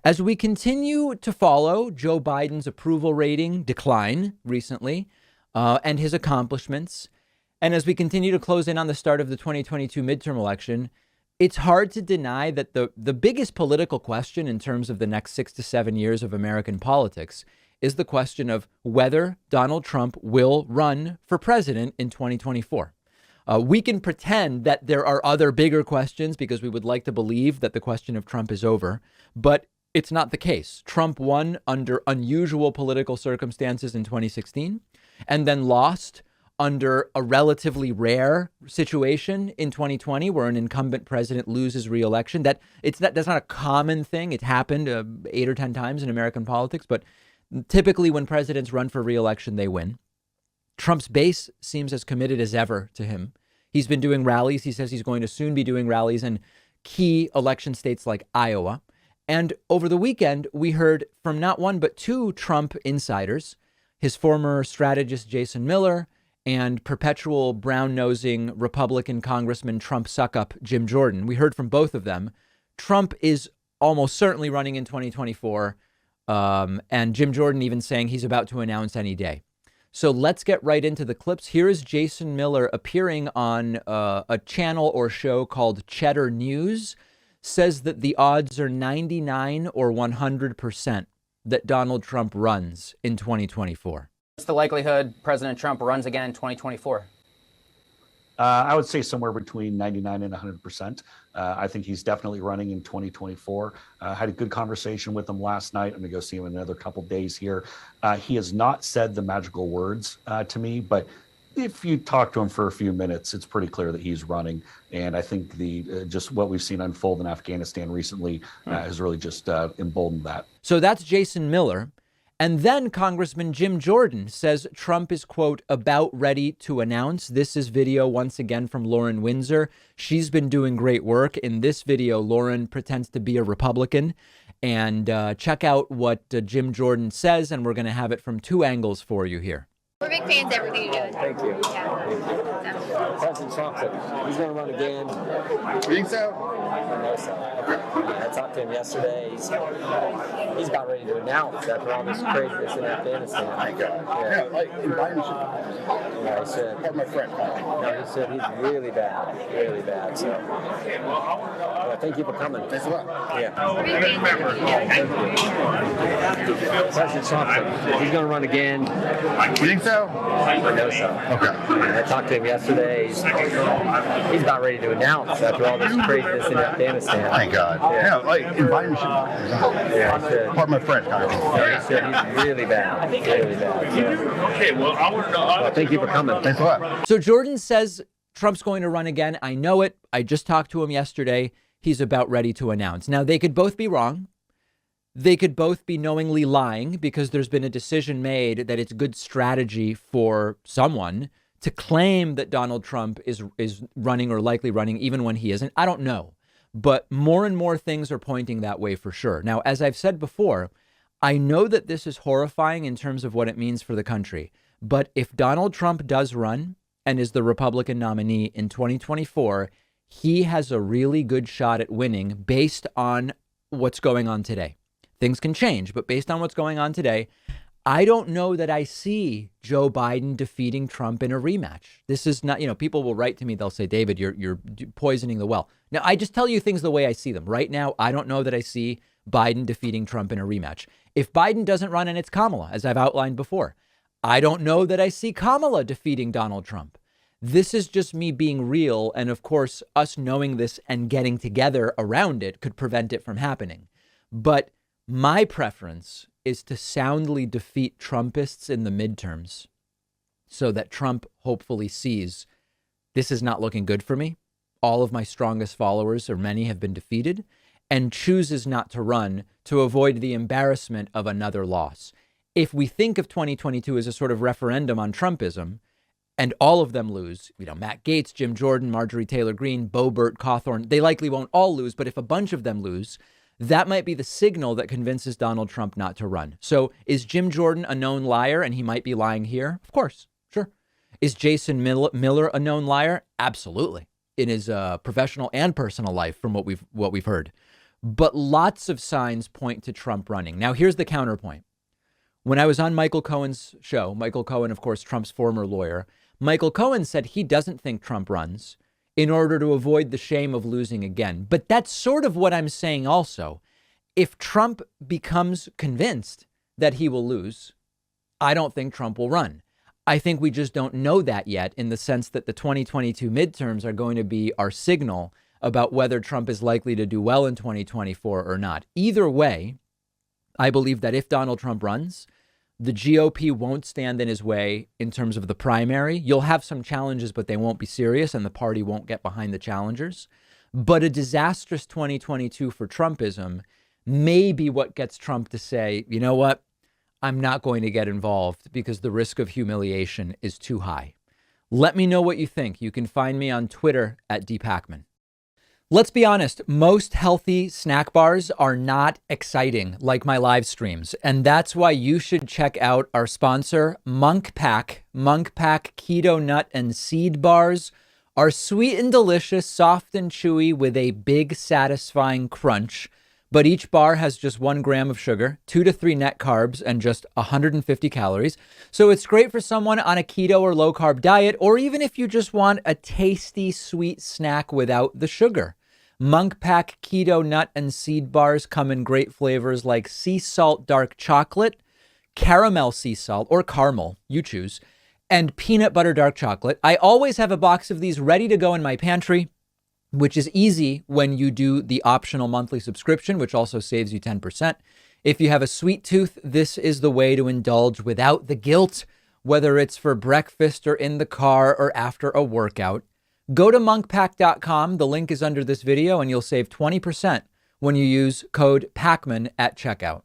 As we continue to follow Joe Biden's approval rating decline recently and his accomplishments, and as we continue to close in on the start of the 2022 midterm election, it's hard to deny that the biggest political question in terms of the next 6 to 7 years of American politics is the question of whether Donald Trump will run for president in 2024. We can pretend that there are other bigger questions because we would like to believe that the question of Trump is over, but it's not the case. Trump won under unusual political circumstances in 2016 and then lost under a relatively rare situation in 2020 where an incumbent president loses re-election. That's not a common thing. It happened 8 or 10 times in American politics, but typically when presidents run for re-election, they win. Trump's base seems as committed as ever to him. He's been doing rallies. He says he's going to soon be doing rallies in key election states like Iowa. And over the weekend, we heard from not one, but two Trump insiders, his former strategist, Jason Miller, and perpetual brown-nosing Republican Congressman Trump suck-up Jim Jordan. We heard from both of them. Trump is almost certainly running in 2024. And Jim Jordan even saying he's about to announce any day. So let's get right into the clips. Here is Jason Miller appearing on a channel or show called Cheddar News, says that the odds are 99 or 100% that Donald Trump runs in 2024. What's the likelihood President Trump runs again in 2024? I would say somewhere between 99 and 100%. I think he's definitely running in 2024. Had a good conversation with him last night. I'm going to go see him in another couple days here. He has not said the magical words to me, but if you talk to him for a few minutes, it's pretty clear that he's running. And I think just what we've seen unfold in Afghanistan recently has really just emboldened that. So that's Jason Miller. And then Congressman Jim Jordan says Trump is, quote, about ready to announce. This is video once again from Lauren Windsor. She's been doing great work. In this video, Lauren pretends to be a Republican. And check out what Jim Jordan says. And we're going to have it from two angles for you here. We're big fans of everything you're doing. Thank you. Yeah. President Trump said he's going to run again. You think so? I know so. I talked to him yesterday. He's about ready to announce after all this craziness in Afghanistan. Thank God. Yeah, like Biden should. Yeah, he said. Part my friend. No, he said he's really bad. Really bad. So, well, thank you for coming. Thanks a lot. Yeah. We're big fans of everything you're doing. President Trump said he's going to run again. You think so? I know so. Okay. I talked to him yesterday. He's about ready to announce after all this craziness in Afghanistan. Thank God. Yeah, like Biden should. Yeah, he said. Part my friend, Congressman. Yeah, he said he's really bad. Really bad. So, Okay, well, I want to know. well, thank you for coming. Thanks a lot. So Jordan says Trump's going to run again. I know it. I just talked to him yesterday. He's about ready to announce. Now, they could both be wrong. They could both be knowingly lying because there's been a decision made that it's good strategy for someone to claim that Donald Trump is running or likely running even when he isn't. I don't know. But more and more things are pointing that way for sure. Now, as I've said before, I know that this is horrifying in terms of what it means for the country. But if Donald Trump does run and is the Republican nominee in 2024, he has a really good shot at winning based on what's going on today. Things can change, but based on what's going on today, I don't know that I see Joe Biden defeating Trump in a rematch. This is not, people will write to me. They'll say, David, you're poisoning the well. Now, I just tell you things the way I see them. Right now, I don't know that I see Biden defeating Trump in a rematch. If Biden doesn't run and it's Kamala, as I've outlined before, I don't know that I see Kamala defeating Donald Trump. This is just me being real. And of course, us knowing this and getting together around it could prevent it from happening. But my preference is to soundly defeat Trumpists in the midterms so that Trump hopefully sees this is not looking good for me. All of my strongest followers, or many, have been defeated, and chooses not to run to avoid the embarrassment of another loss. If we think of 2022 as a sort of referendum on Trumpism and all of them lose, Matt Gaetz, Jim Jordan, Marjorie Taylor Greene, Boebert, Cawthorn, they likely won't all lose, but if a bunch of them lose, that might be the signal that convinces Donald Trump not to run. So is Jim Jordan a known liar and he might be lying here? Of course. Sure. Is Jason Miller a known liar? Absolutely. In his professional and personal life from what we've heard. but lots of signs point to Trump running. Now, here's the counterpoint. When I was on Michael Cohen's show, Michael Cohen, of course, Trump's former lawyer, Michael Cohen said he doesn't think Trump runs in order to avoid the shame of losing again. But that's sort of what I'm saying also. If Trump becomes convinced that he will lose, I don't think Trump will run. I think we just don't know that yet, in the sense that the 2022 midterms are going to be our signal about whether Trump is likely to do well in 2024 or not. Either way, I believe that if Donald Trump runs, the GOP won't stand in his way in terms of the primary. You'll have some challenges, but they won't be serious, and the party won't get behind the challengers. But a disastrous 2022 for Trumpism may be what gets Trump to say, you know what? I'm not going to get involved because the risk of humiliation is too high. Let me know what you think. You can find me on Twitter at @dpacman. Let's be honest, most healthy snack bars are not exciting like my live streams. And that's why you should check out our sponsor, Monk Pack. Monk Pack Keto Nut and Seed Bars are sweet and delicious, soft and chewy with a big satisfying crunch. But each bar has just 1 gram of sugar, 2 to 3 net carbs, and just 150 calories. So it's great for someone on a keto or low carb diet, or even if you just want a tasty, sweet snack without the sugar. Monk Pack Keto Nut and Seed Bars come in great flavors like sea salt dark chocolate, caramel sea salt, or caramel, you choose, and peanut butter dark chocolate. I always have a box of these ready to go in my pantry, which is easy when you do the optional monthly subscription, which also saves you 10%. If you have a sweet tooth, this is the way to indulge without the guilt, whether it's for breakfast or in the car or after a workout. Go to monkpack.com. The link is under this video, and you'll save 20% when you use code PACMAN at checkout.